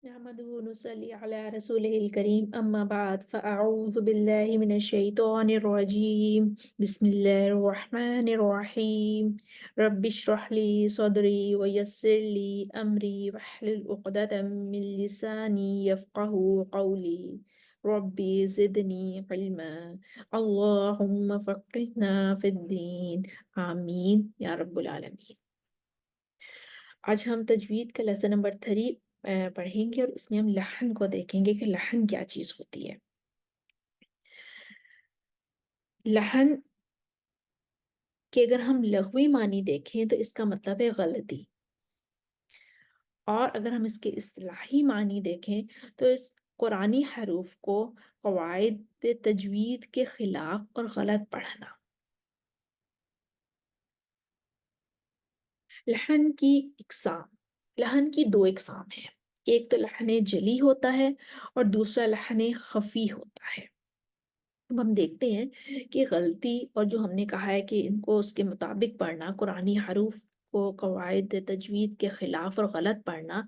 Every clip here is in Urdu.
نحمده ونصلي على رسوله الكريم أما بعد فأعوذ بالله من الشيطان الرجيم بسم الله الرحمن الرحيم رب اشرح لي صدري ويسر لي أمري واحلل عقدة من لساني يفقه قولي ربي زدني علما اللهم فقهنا في الدين آمين يا رب العالمين۔ آج ہم تجوید کا لیسن نمبر 3 پڑھیں گے اور اس میں ہم لحن کو دیکھیں گے کہ لحن کیا چیز ہوتی ہے۔ لحن کے اگر ہم لغوی معنی دیکھیں تو اس کا مطلب ہے غلطی، اور اگر ہم اس کے اصطلاحی معنی دیکھیں تو اس قرآنی حروف کو قواعد تجوید کے خلاف اور غلط پڑھنا۔ لحن کی اقسام، لحن کی 2 اقسام ہیں، ایک تو لحن جلی ہوتا ہے اور دوسرا لحن خفی ہوتا ہے۔ اب ہم دیکھتے ہیں کہ غلطی اور جو ہم نے کہا ہے کہ ان کو اس کے مطابق پڑھنا، قرآنی حروف کو قواعد تجوید کے خلاف اور غلط پڑھنا،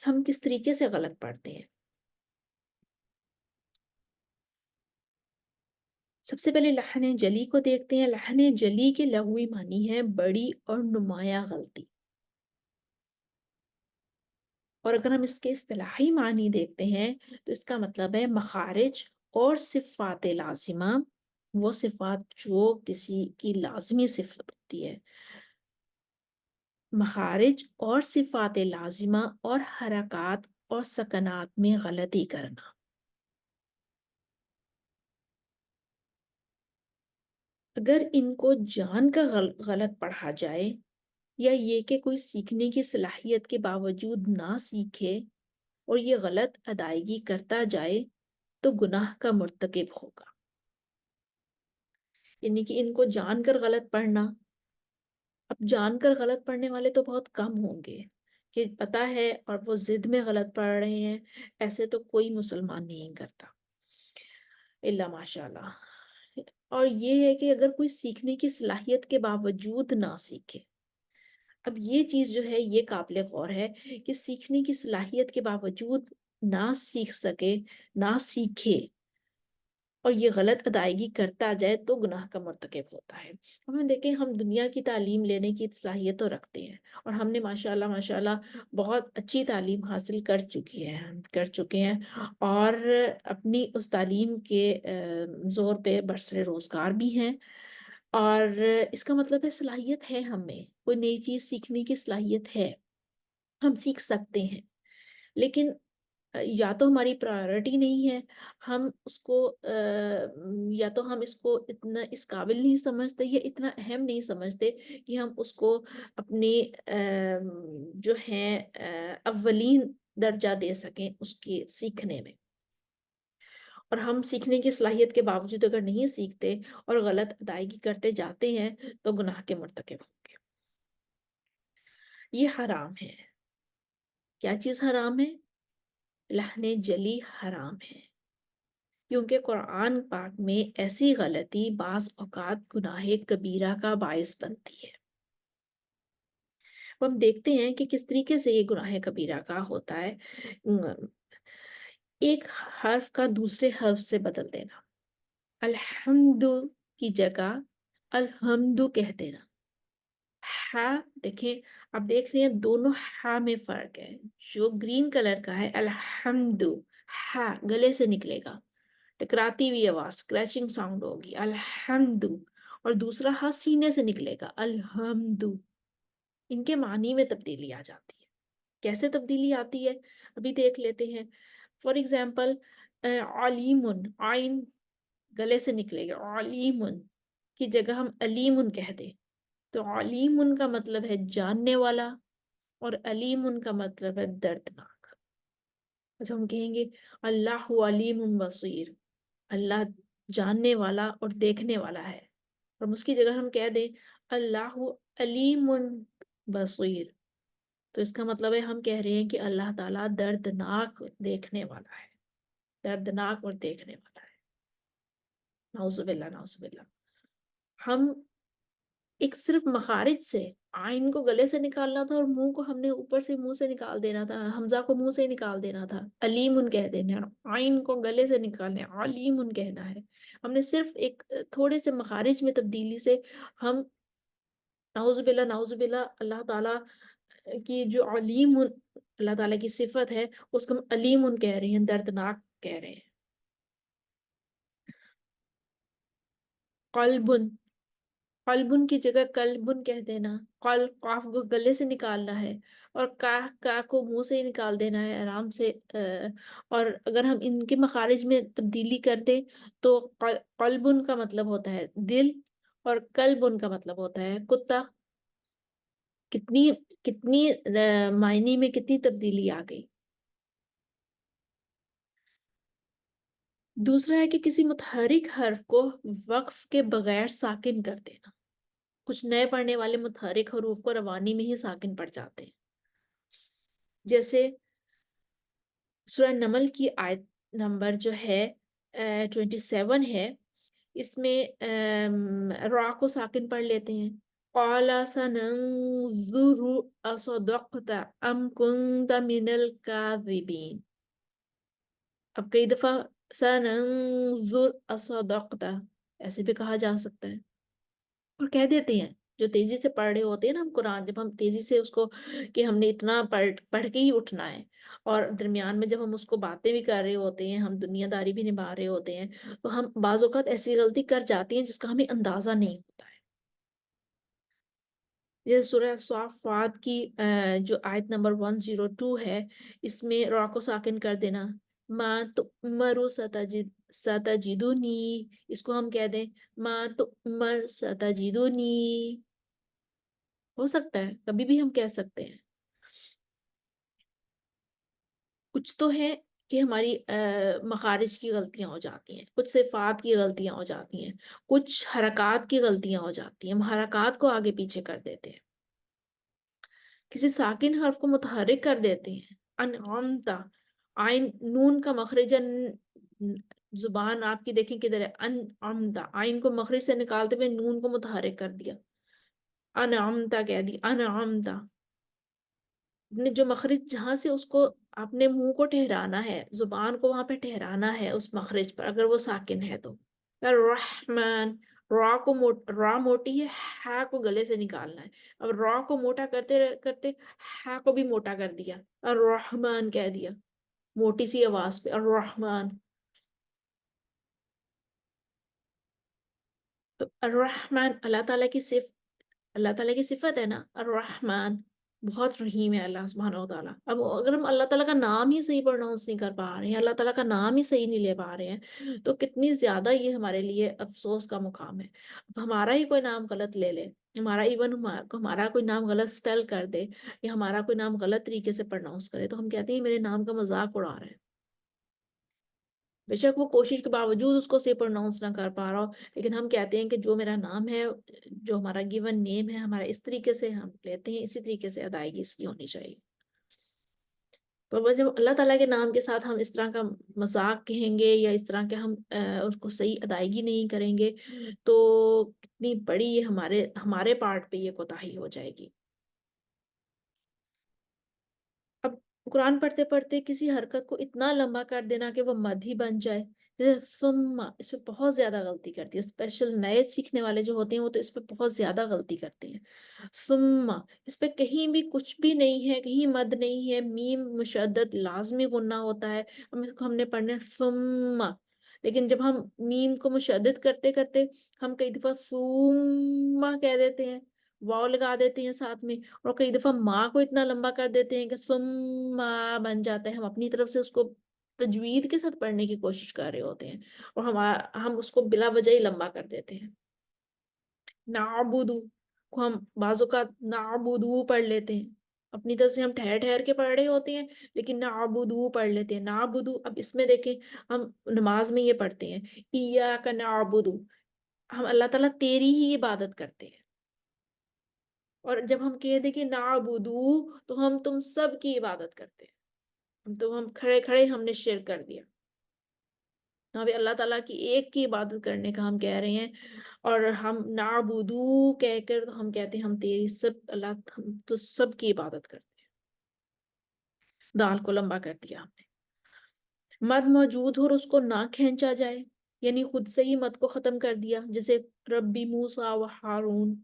ہم کس طریقے سے غلط پڑھتے ہیں۔ سب سے پہلے لحن جلی کو دیکھتے ہیں۔ لحن جلی کے لغوی معنی ہے بڑی اور نمایاں غلطی، اور اگر ہم اس کے اصطلاحی معنی دیکھتے ہیں تو اس کا مطلب ہے مخارج اور صفات لازمہ، وہ صفات جو کسی کی لازمی صفت ہوتی ہے، مخارج اور صفات لازمہ اور حرکات اور سکنات میں غلطی کرنا۔ اگر ان کو جان کر غلط پڑھا جائے، یا یہ کہ کوئی سیکھنے کی صلاحیت کے باوجود نہ سیکھے اور یہ غلط ادائیگی کرتا جائے تو گناہ کا مرتکب ہوگا۔ یعنی کہ ان کو جان کر غلط پڑھنا، اب جان کر غلط پڑھنے والے تو بہت کم ہوں گے، کہ پتہ ہے اور وہ ضد میں غلط پڑھ رہے ہیں، ایسے تو کوئی مسلمان نہیں کرتا الا ماشاء اللہ۔ اور یہ ہے کہ اگر کوئی سیکھنے کی صلاحیت کے باوجود نہ سیکھے، اب یہ چیز جو ہے یہ قابل غور ہے کہ سیکھنے کی صلاحیت کے باوجود نہ سیکھ سکے، نہ سیکھے اور یہ غلط ادائیگی کرتا جائے تو گناہ کا مرتکب ہوتا ہے۔ ہم دیکھیں، ہم دنیا کی تعلیم لینے کی صلاحیت تو رکھتے ہیں، اور ہم نے ماشاءاللہ بہت اچھی تعلیم حاصل کر چکے ہیں اور اپنی اس تعلیم کے زور پہ برسر روزگار بھی ہیں، اور اس کا مطلب ہے صلاحیت ہے، ہمیں کوئی نئی چیز سیکھنے کی صلاحیت ہے، ہم سیکھ سکتے ہیں، لیکن یا تو ہماری پرائیورٹی نہیں ہے، ہم اس کو یا تو ہم اس کو اتنا اس قابل نہیں سمجھتے یا اتنا اہم نہیں سمجھتے کہ ہم اس کو اپنی جو ہیں اولین درجہ دے سکیں اس کے سیکھنے میں، اور ہم سیکھنے کی صلاحیت کے باوجود اگر نہیں سیکھتے اور غلط ادائیگی کرتے جاتے ہیں تو گناہ کے مرتکب ہوں گے۔ یہ حرام ہے۔ کیا چیز حرام ہے؟ لحن جلی حرام ہے، کیونکہ قرآن پاک میں ایسی غلطی بعض اوقات گناہ کبیرہ کا باعث بنتی ہے۔ ہم دیکھتے ہیں کہ کس طریقے سے یہ گناہ کبیرہ کا ہوتا ہے۔ ایک حرف کا دوسرے حرف سے بدل دینا، الحمد کی جگہ الحمد کہہ دینا۔ ہا، دیکھیں، آپ دیکھ رہے ہیں دونوں ہا میں فرق ہے۔ جو گرین کلر کا ہے الحمد، ہا گلے سے نکلے گا، ٹکراتی ہوئی آواز، اسکریچنگ ساؤنڈ ہوگی الحمد، اور دوسرا ہا سینے سے نکلے گا الحمد۔ ان کے معنی میں تبدیلی آ جاتی ہے۔ کیسے تبدیلی آتی ہے ابھی دیکھ لیتے ہیں۔ فار ایگزامپل، علیمن، آئین گلے سے نکلے گا، علیمن کی جگہ ہم علیمن کہہ دیں تو علیمن کا مطلب ہے جاننے والا، اور علیمن کا مطلب ہے دردناک۔ اچھا، ہم کہیں گے اللہ علیم بصیر، اللہ جاننے والا اور دیکھنے والا ہے، اور اس کی جگہ ہم کہہ دیں اللہ علیم بصیر، تو اس کا مطلب ہے ہم کہہ رہے ہیں کہ اللہ تعالیٰ دردناک دیکھنے والا ہے، دردناک اور دیکھنے والا ہے۔ نعوذ باللہ، نعوذ باللہ۔ ہم ایک صرف مخارج سے آئین کو گلے سے نکالنا تھا اور منہ کو ہم نے اوپر سے منہ سے نکال دینا تھا، حمزہ کو منہ سے نکال دینا تھا، علیمن کہہ دینا ہے، آئین کو گلے سے نکالنا ہے، علیمن کہنا ہے۔ ہم نے صرف ایک تھوڑے سے مخارج میں تبدیلی سے ہم نعوذ باللہ اللہ تعالیٰ کی جو علیم اللہ تعالیٰ کی صفت ہے اس کو ہم علیم کہہ رہے ہیں، دردناک کہہ رہے ہیں۔ قلبن، قلبن کی جگہ قلبن کہہ دینا، قاف کو گلے سے نکالنا ہے اور کا کو منہ سے ہی نکال دینا ہے آرام سے۔ اور اگر ہم ان کے مخارج میں تبدیلی کر دیں تو قلبن کا مطلب ہوتا ہے دل اور قلبن کا مطلب ہوتا ہے کتا۔ کتنی کتنی معنی میں کتنی تبدیلی آ گئی۔ دوسرا ہے کہ کسی متحرک حرف کو وقف کے بغیر ساکن کر دینا۔ کچھ نئے پڑھنے والے متحرک حروف کو روانی میں ہی ساکن پڑ جاتے ہیں، جیسے سورہ نمل کی آیت نمبر جو ہے 27 ہے، اس میں را کو ساکن پڑھ لیتے ہیں۔ قَالَ سَنَنظُرُ أَصَدَقْتَ أَمْ كُنْتَ مِنَ الْكَاذِبِينَ۔ اب کئی دفعہ سَنَنظُرُ أَصَدَقْتَ ایسے بھی کہا جا سکتا ہے، اور کہہ دیتے ہیں جو تیزی سے پڑھ رہے ہوتے ہیں نا ہم قرآن، جب ہم تیزی سے اس کو کہ ہم نے اتنا پڑھ کے ہی اٹھنا ہے، اور درمیان میں جب ہم اس کو باتیں بھی کر رہے ہوتے ہیں، ہم دنیا داری بھی نبھا رہے ہوتے ہیں، تو ہم بعض اوقات ایسی غلطی کر جاتی ہیں جس کا ہمیں اندازہ نہیں ہوتا ہے۔ جیسے سورہ صافات کی جو آیت نمبر 102 ہے، اس میں را کو ساکن کر دینا، ما تؤمر ستجدنی، اس کو ہم کہہ دیں ما تؤمر ستجدنی، ہو سکتا ہے کبھی بھی ہم کہہ سکتے ہیں۔ کچھ تو ہے کہ ہماری مخارج کی غلطیاں ہو جاتی ہیں، کچھ صفات کی غلطیاں ہو جاتی ہیں، کچھ حرکات کی غلطیاں ہو جاتی ہیں، ہم حرکات کو آگے پیچھے کر دیتے ہیں، کسی ساکن حرف کو متحرک کر دیتے ہیں۔ انعمتا، آئین نون کا مخرج زبان آپ کی دیکھیں کدھر ہے، انعمتا، آئین کو مخرج سے نکالتے ہوئے نون کو متحرک کر دیا، انعمتا کہہ دی، انعمتا، نے جو مخرج جہاں سے اس کو اپنے منہ کو ٹھہرانا ہے، زبان کو وہاں پہ ٹھہرانا ہے اس مخرج پر، اگر وہ ساکن ہے تو۔ الرحمن، را موٹی ہے، ہا کو گلے سے نکالنا ہے، اب را کو موٹا کرتے کرتے ہا کو بھی موٹا کر دیا، الرحمن کہہ دیا موٹی سی آواز پہ، الرحمن۔ تو الرحمن اللہ تعالیٰ کی صفت ہے نا الرحمن، بہت رحیم ہے اللہ سبحانہ و تعالیٰ۔ اب اگر ہم اللہ تعالیٰ کا نام ہی صحیح پروناؤنس نہیں کر پا رہے ہیں، اللہ تعالیٰ کا نام ہی صحیح نہیں لے پا رہے ہیں، تو کتنی زیادہ یہ ہمارے لیے افسوس کا مقام ہے۔ اب ہمارا ہی کوئی نام غلط لے لے، ہمارا کوئی نام غلط سپیل کر دے، یا ہمارا کوئی نام غلط طریقے سے پروناؤنس کرے، تو ہم کہتے ہیں میرے نام کا مذاق اڑا رہا ہے۔ بے شک وہ کوشش کے باوجود اس کو صحیح پروناؤنس نہ کر پا رہا ہو، لیکن ہم کہتے ہیں کہ جو میرا نام ہے، جو ہمارا گیون نیم ہے، ہمارا اس طریقے سے ہم لیتے ہیں، اسی طریقے سے ادائیگی اس کی ہونی چاہیے۔ تو جب اللہ تعالیٰ کے نام کے ساتھ ہم اس طرح کا مذاق کہیں گے، یا اس طرح کے ہم اس کو صحیح ادائیگی نہیں کریں گے، تو کتنی بڑی یہ ہمارے پارٹ پہ یہ کوتاہی ہو جائے گی۔ اب قرآن پڑھتے پڑھتے کسی حرکت کو اتنا لمبا کر دینا کہ وہ مد ہی بن جائے، جیسے ثم، اس پہ بہت زیادہ غلطی کرتی ہے، اسپیشل نئے سیکھنے والے جو ہوتے ہیں وہ تو اس پہ بہت زیادہ غلطی کرتے ہیں۔ ثم، اس پہ کہیں بھی کچھ بھی نہیں ہے، کہیں مد نہیں ہے، میم مشدد لازمی غنہ ہوتا ہے، ہم نے پڑھنا ہے ثم، لیکن جب ہم میم کو مشدد کرتے کرتے ہم کئی دفعہ ثم کہہ دیتے ہیں، واو لگا دیتے ہیں ساتھ میں، اور کئی دفعہ ماں کو اتنا لمبا کر دیتے ہیں کہ ثم بن جاتا ہے، ہم اپنی طرف سے اس کو تجوید کے ساتھ پڑھنے کی کوشش کر رہے ہوتے ہیں، اور ہم اس کو بلا وجہ ہی لمبا کر دیتے ہیں۔ نعبدو کو ہم بعض اوقات نعبدو پڑھ لیتے ہیں، اپنی طرف سے ہم ٹھہر ٹھہر کے پڑھ رہے ہوتے ہیں، لیکن نعبدو پڑھ لیتے ہیں، نعبدو۔ اب اس میں دیکھیں ہم نماز میں یہ پڑھتے ہیں ایاک نعبدو، ہم اللہ تعالیٰ تیری ہی عبادت کرتے ہیں، اور جب ہم کہہ دیں کہ نعبدو تو ہم تم سب کی عبادت کرتے ہیں، تو ہم کھڑے کھڑے ہم نے شرک کر دیا۔ یہاں پہ اللہ تعالیٰ کی ایک کی عبادت کرنے کا ہم کہہ رہے ہیں، اور ہم نعبدو کہہ کر تو ہم کہتے ہیں ہم تیری سب اللہ، ہم تو سب کی عبادت کرتے ہیں، دال کو لمبا کر دیا ہم نے۔ مد موجود ہو اور اس کو نہ کھینچا جائے، یعنی خود سے ہی مد کو ختم کر دیا، جیسے ربی موسیٰ و ہارون،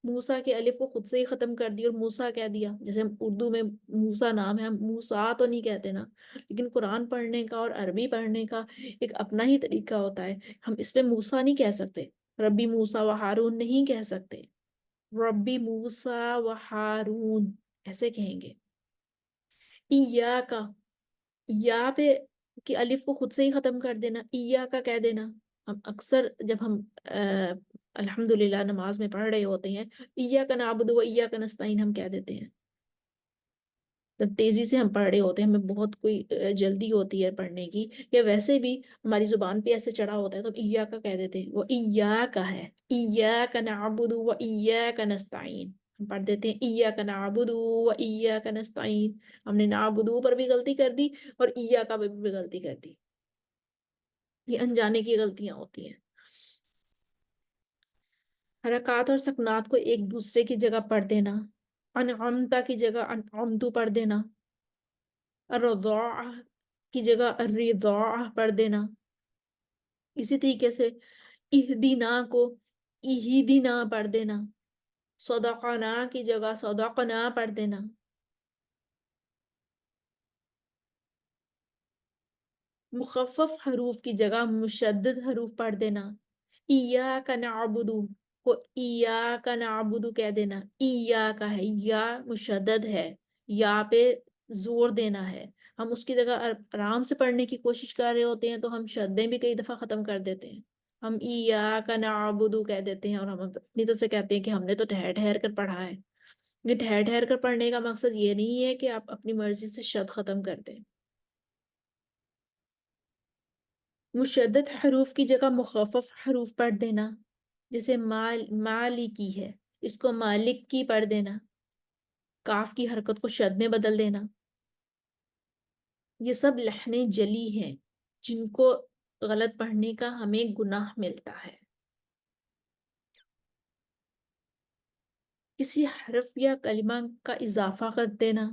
موسیٰ کے الف کو خود سے ہی ختم کر دیا اور موسیٰ کہہ دیا، جیسے ہم اردو میں موسیٰ نام ہے، ہم موسیٰ تو نہیں کہتے نا، لیکن قرآن پڑھنے کا اور عربی پڑھنے کا ایک اپنا ہی طریقہ ہوتا ہے، ہم اس پہ موسیٰ نہیں کہہ سکتے، ربی موسیٰ و ہارون نہیں کہہ سکتے، ربی موسیٰ و ہارون ایسے کہیں گے۔ ایاکا، یا پہ کہ الف کو خود سے ہی ختم کر دینا، ایا کا کہہ دینا، ہم اکثر جب ہم الحمدللہ نماز میں پڑھ رہے ہوتے ہیں، ایا کا نعبد و ایا کا نستعین ہم کہہ دیتے ہیں، جب تیزی سے ہم پڑھ رہے ہوتے ہیں، ہمیں بہت کوئی جلدی ہوتی ہے پڑھنے کی، یا ویسے بھی ہماری زبان پہ ایسے چڑھا ہوتا ہے تو ہم ایا کا کہہ دیتے ہیں، وہ ایا کا ہے، ایا کا نعبد و ایا کا نستعین، ہم پڑھ دیتے ہیں ایا کا نعبد و ایا کا نستعین، ہم نے نعبدو پر بھی غلطی کر دی اور ایا کا بھی غلطی کر دی، یہ انجانے کی غلطیاں ہوتی ہیں۔ حرکات اور سکنات کو ایک دوسرے کی جگہ پڑھ دینا، انعمتا کی جگہ انعمتو پڑھ دینا، الرضاع کی جگہ الرضاع پڑھ دینا، اسی طریقے سے اہدینا کو اہدینا پڑھ دینا، صدقنا کی جگہ صدقنا پڑھ دینا، مخفف حروف کی جگہ مشدد حروف پڑھ دینا، ایاک نعبدو کو ایاک نعبدو کہہ دینا، کا ہے، یا مشدد ہے، یا پہ زور دینا ہے، ہم اس کی جگہ آرام سے پڑھنے کی کوشش کر رہے ہوتے ہیں تو ہم شدیں بھی کئی دفعہ ختم کر دیتے ہیں، ہم ایاک نعبدو کہہ دیتے ہیں اور ہم اپنی طرف سے کہتے ہیں کہ ہم نے تو ٹھہر ٹھہر کر پڑھا ہے، یہ ٹھہر ٹھہر کر پڑھنے کا مقصد یہ نہیں ہے کہ آپ اپنی مرضی سے شد ختم کر دیں، مشدد حروف کی جگہ مخفف حروف پڑھ دینا، جیسے مالی کی ہے، اس کو مالک کی پڑھ دینا، کاف کی حرکت کو شد میں بدل دینا، یہ سب لحنیں جلی ہیں جن کو غلط پڑھنے کا ہمیں گناہ ملتا ہے۔ کسی حرف یا کلمہ کا اضافہ کر دینا،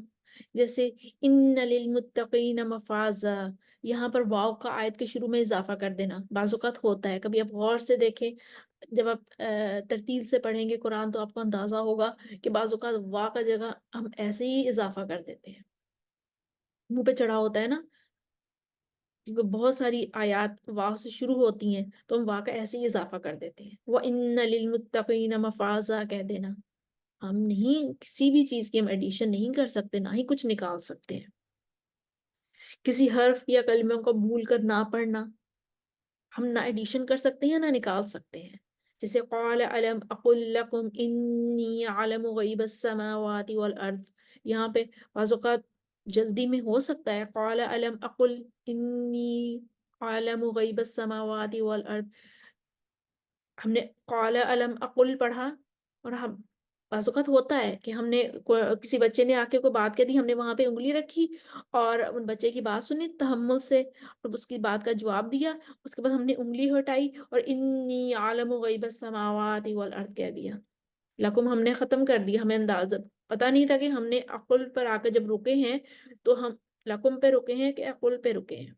جیسے ان للمتقین مفازا، یہاں پر واو کا آیت کے شروع میں اضافہ کر دینا، بعض اوقات ہوتا ہے، کبھی آپ غور سے دیکھیں، جب آپ ترتیل سے پڑھیں گے قرآن تو آپ کو اندازہ ہوگا کہ بعض اوقات وا کا جگہ ہم ایسے ہی اضافہ کر دیتے ہیں، منہ پہ چڑھا ہوتا ہے نا، کیونکہ بہت ساری آیات واو سے شروع ہوتی ہیں تو ہم وا کا ایسے ہی اضافہ کر دیتے ہیں، وَإِنَّ لِلْمُتَّقِينَ مَفَازًا کہہ دینا، ہم نہیں کسی بھی چیز کی ہم ایڈیشن نہیں کر سکتے، نہ ہی کچھ نکال سکتے ہیں، کسی حرف یا کلموں کو بھول کر نہ پڑھنا، ہم نہ ایڈیشن کر سکتے ہیں نہ نکال سکتے ہیں، جیسے قال علم اقل لکم انی عالم غیب السماوات والارض، یہاں پہ بعض اوقات جلدی میں ہو سکتا ہے قال علم اقل انی عالم غیب السماوات والارض، ہم نے قال علم اقل پڑھا اور ہم بعض اوقات ہوتا ہے کہ ہم نے کسی بچے نے آ کے کوئی بات کہہ دی، ہم نے وہاں پہ انگلی رکھی اور ان بچے کی بات سنی تحمل سے اور اس کی بات کا جواب دیا، اس کے بعد ہم نے انگلی ہٹائی اور انی عالم غیب السماوات والارض کہہ دیا، لکم ہم نے ختم کر دیا، ہمیں اندازہ پتا نہیں تھا کہ ہم نے عقل پر آ کے جب رکے ہیں تو ہم لکم پہ رکے ہیں کہ عقل پہ رکے ہیں۔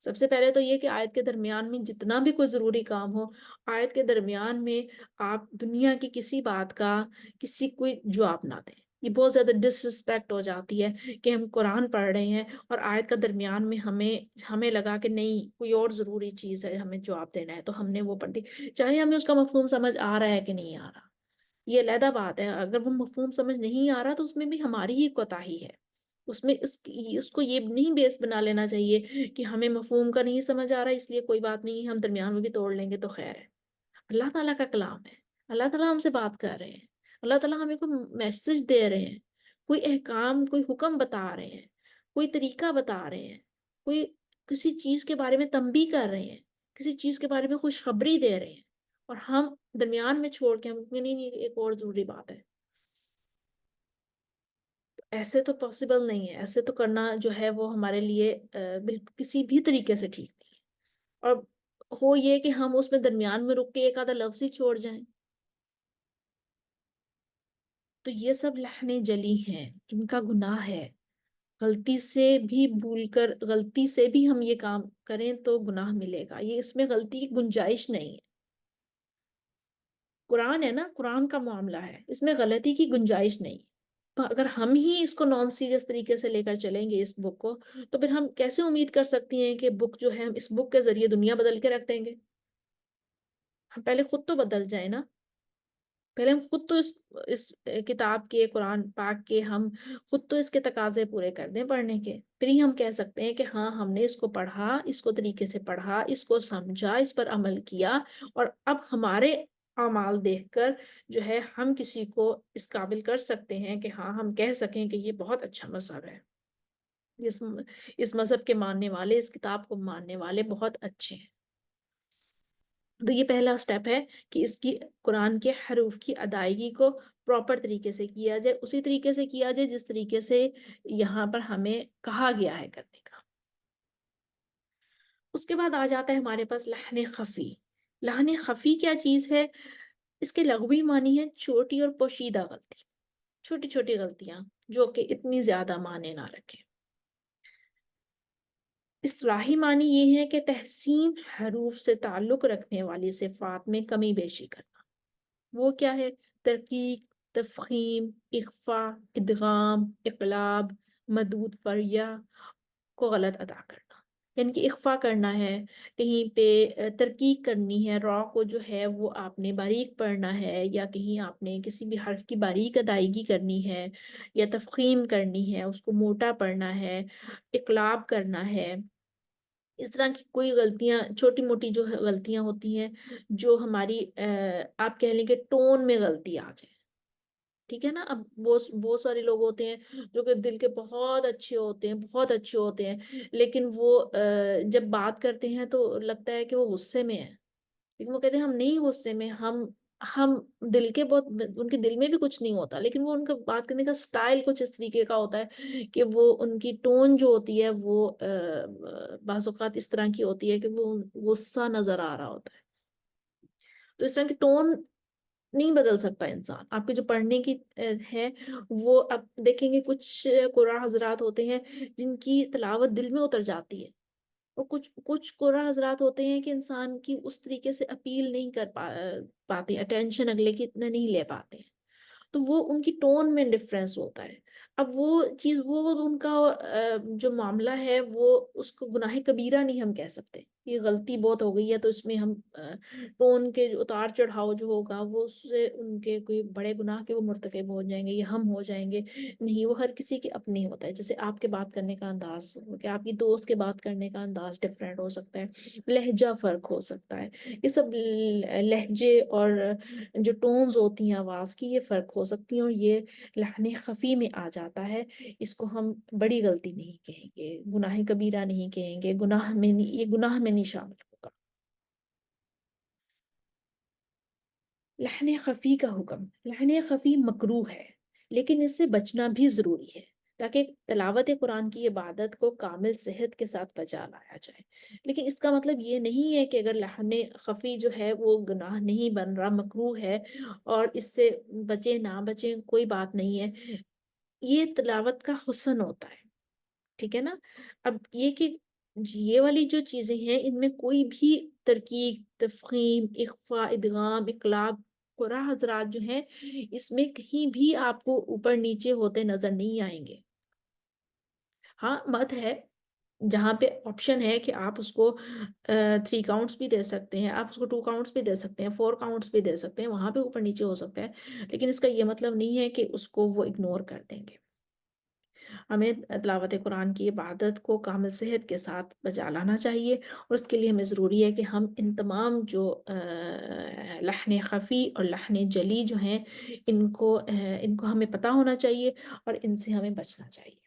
سب سے پہلے تو یہ کہ آیت کے درمیان میں جتنا بھی کوئی ضروری کام ہو، آیت کے درمیان میں آپ دنیا کی کسی بات کا کسی کوئی جواب نہ دیں، یہ بہت زیادہ ڈس رسپیکٹ ہو جاتی ہے کہ ہم قرآن پڑھ رہے ہیں اور آیت کا درمیان میں ہمیں لگا کہ نہیں کوئی اور ضروری چیز ہے ہمیں جواب دینا ہے تو ہم نے وہ پڑھ دی، چاہے ہمیں اس کا مفہوم سمجھ آ رہا ہے کہ نہیں آ رہا، یہ علیحدہ بات ہے، اگر وہ مفہوم سمجھ نہیں آ رہا تو اس میں بھی ہماری ہی کوتاہی ہے، اس میں اس کو یہ نہیں بیس بنا لینا چاہیے کہ ہمیں مفہوم کا نہیں سمجھ آ رہا اس لیے کوئی بات نہیں، ہم درمیان میں بھی توڑ لیں گے تو خیر ہے، اللہ تعالیٰ کا کلام ہے، اللہ تعالیٰ ہم سے بات کر رہے ہیں، اللہ تعالیٰ ہمیں کوئی میسج دے رہے ہیں، کوئی احکام کوئی حکم بتا رہے ہیں، کوئی طریقہ بتا رہے ہیں، کوئی کسی چیز کے بارے میں تنبیہ کر رہے ہیں، کسی چیز کے بارے میں خوشخبری دے رہے ہیں اور ہم درمیان میں چھوڑ کے ہم کہیں نہیں نہیں ایک اور ضروری بات ہے، ایسے تو پاسبل نہیں ہے، ایسے تو کرنا جو ہے وہ ہمارے لیے بالکل کسی بھی طریقے سے ٹھیک نہیں ہے۔ اور ہو یہ کہ ہم اس میں درمیان میں رک کے ایک آدھا لفظ ہی چھوڑ جائیں۔ تو یہ سب لہنیں جلی ہیں، ان کا گناہ ہے۔ غلطی سے بھی بھول کر، غلطی سے بھی ہم یہ کام کریں تو گناہ ملے گا، یہ اس میں غلطی کی گنجائش نہیں ہے۔ قرآن ہے نا، قرآن کا معاملہ ہے، اس میں غلطی کی گنجائش نہیں۔ تو اگر ہم ہی اس کو نان سیریس طریقے سے لے کر چلیں گے اس بک کو، تو پھر ہم کیسے امید کر سکتی ہیں کہ بک جو ہے، ہم اس بک کے ذریعے دنیا بدل کے رکھ دیں گے؟ ہم پہلے خود تو بدل جائیں نا۔ پہلے ہم خود تو اس کتاب کے، قرآن پاک کے، ہم خود تو اس کے تقاضے پورے کر دیں پڑھنے کے، پھر ہی ہم کہہ سکتے ہیں کہ ہاں ہم نے اس کو پڑھا، اس کو طریقے سے پڑھا، اس کو سمجھا، اس پر عمل کیا، اور اب ہمارے اعمال دیکھ کر جو ہے ہم کسی کو اس قابل کر سکتے ہیں کہ ہاں ہم کہہ سکیں کہ یہ بہت اچھا مذہب ہے، اس اس مذہب کے ماننے والے، اس کتاب کو ماننے والے بہت اچھے ہیں۔ تو یہ پہلا سٹیپ ہے کہ اس کی، قرآن کے حروف کی ادائیگی کو پراپر طریقے سے کیا جائے، اسی طریقے سے کیا جائے جس طریقے سے یہاں پر ہمیں کہا گیا ہے کرنے کا۔ اس کے بعد آ جاتا ہے ہمارے پاس لحن خفی۔ لحن خفی کیا چیز ہے؟ اس کے لغوی معنی ہے چھوٹی اور پوشیدہ غلطی، چھوٹی چھوٹی غلطیاں جو کہ اتنی زیادہ معنی نہ رکھیں۔ اصطلاحی معنی یہ ہے کہ تحسین حروف سے تعلق رکھنے والی صفات میں کمی بیشی کرنا۔ وہ کیا ہے؟ ترقیق، تفخیم، اخفا، ادغام، اقلاب، مدود فریہ کو غلط ادا کرنا، یعنی کہ اخفا کرنا ہے، کہیں پہ ترقیق کرنی ہے، را کو جو ہے وہ آپ نے باریک پڑھنا ہے، یا کہیں آپ نے کسی بھی حرف کی باریک ادائیگی کرنی ہے، یا تفخیم کرنی ہے، اس کو موٹا پڑھنا ہے، اقلاب کرنا ہے۔ اس طرح کی کوئی غلطیاں، چھوٹی موٹی جو غلطیاں ہوتی ہیں، جو ہماری آپ کہہ لیں کہ ٹون میں غلطی آ جائے، ٹھیک ہے نا؟ اب بہت سارے لوگ ہوتے ہیں جو کہ دل کے بہت اچھے ہوتے ہیں، بہت اچھے ہوتے ہیں، لیکن وہ جب بات کرتے ہیں تو لگتا ہے کہ وہ غصے میں ہے، لیکن وہ کہتے ہیں ہم نہیں غصے میں، ہم دل کے بہت، ان کے دل میں بھی کچھ نہیں ہوتا، لیکن وہ ان کا بات کرنے کا سٹائل کچھ اس طریقے کا ہوتا ہے کہ وہ ان کی ٹون جو ہوتی ہے وہ بعض اوقات اس طرح کی ہوتی ہے کہ وہ غصہ نظر آ رہا ہوتا ہے۔ تو اس طرح کی ٹون نہیں بدل سکتا انسان، آپ کے جو پڑھنے کی ہے وہ، اب دیکھیں گے کچھ قرآن حضرات ہوتے ہیں جن کی تلاوت دل میں اتر جاتی ہے، اور کچھ کچھ قرآن حضرات ہوتے ہیں کہ انسان کی اس طریقے سے اپیل نہیں کر پاتے، اٹینشن اگلے کی اتنا نہیں لے پاتے ہیں، تو وہ ان کی ٹون میں ڈفرینس ہوتا ہے۔ اب وہ چیز، وہ ان کا جو معاملہ ہے وہ اس کو گناہ کبیرہ نہیں ہم کہہ سکتے، یہ غلطی بہت ہو گئی ہے تو اس میں ہم ٹون کے جو اتار چڑھاؤ جو ہوگا وہ اس سے ان کے کوئی بڑے گناہ کے وہ مرتکب ہو جائیں گے یا ہم ہو جائیں گے، نہیں، وہ ہر کسی کے اپنی ہوتا ہے، جیسے آپ کے بات کرنے کا انداز، کہ آپ کی دوست کے بات کرنے کا انداز ڈفرینٹ ہو سکتا ہے، لہجہ فرق ہو سکتا ہے، یہ سب لہجے اور جو ٹونز ہوتی ہیں آواز کی، یہ فرق ہو سکتی ہیں، اور یہ لحن خفی میں آ جاتا ہے۔ اس کو ہم بڑی غلطی نہیں کہیں گے، گناہ کبیرہ نہیں کہیں گے، گناہ میں نہیں، یہ گناہ میں نہیں شامل ہوگا۔ لحن خفی کا حکم، لحن خفی مکروہ ہے، لیکن اس سے بچنا بھی ضروری ہے تاکہ تلاوت قرآن کی عبادت کو کامل صحت کے ساتھ بچا لایا جائے۔ لیکن اس کا مطلب یہ نہیں ہے کہ اگر لحن خفی جو ہے وہ گناہ نہیں بن رہا، مکروہ ہے، اور اس سے بچیں نہ بچیں کوئی بات نہیں ہے، یہ تلاوت کا حسن ہوتا ہے، ٹھیک ہے نا؟ اب یہ کہ یہ والی جو چیزیں ہیں ان میں کوئی بھی ترکیب، تفخیم، اخفا، ادغام، اقلاب، قرآن حضرات جو ہیں اس میں کہیں بھی آپ کو اوپر نیچے ہوتے نظر نہیں آئیں گے۔ ہاں مت ہے، جہاں پہ آپشن ہے کہ آپ اس کو 3 کاؤنٹس بھی دے سکتے ہیں، آپ اس کو 2 کاؤنٹس بھی دے سکتے ہیں، 4 کاؤنٹس بھی دے سکتے ہیں، وہاں پہ اوپر نیچے ہو سکتا ہے، لیکن اس کا یہ مطلب نہیں ہے کہ اس کو وہ اگنور کر دیں گے۔ ہمیں تلاوت قرآن کی عبادت کو کامل صحت کے ساتھ بجا لانا چاہیے، اور اس کے لیے ہمیں ضروری ہے کہ ہم ان تمام جو لحن خفی اور لحن جلی جو ہیں ان کو ہمیں پتہ ہونا چاہیے، اور ان سے ہمیں بچنا چاہیے۔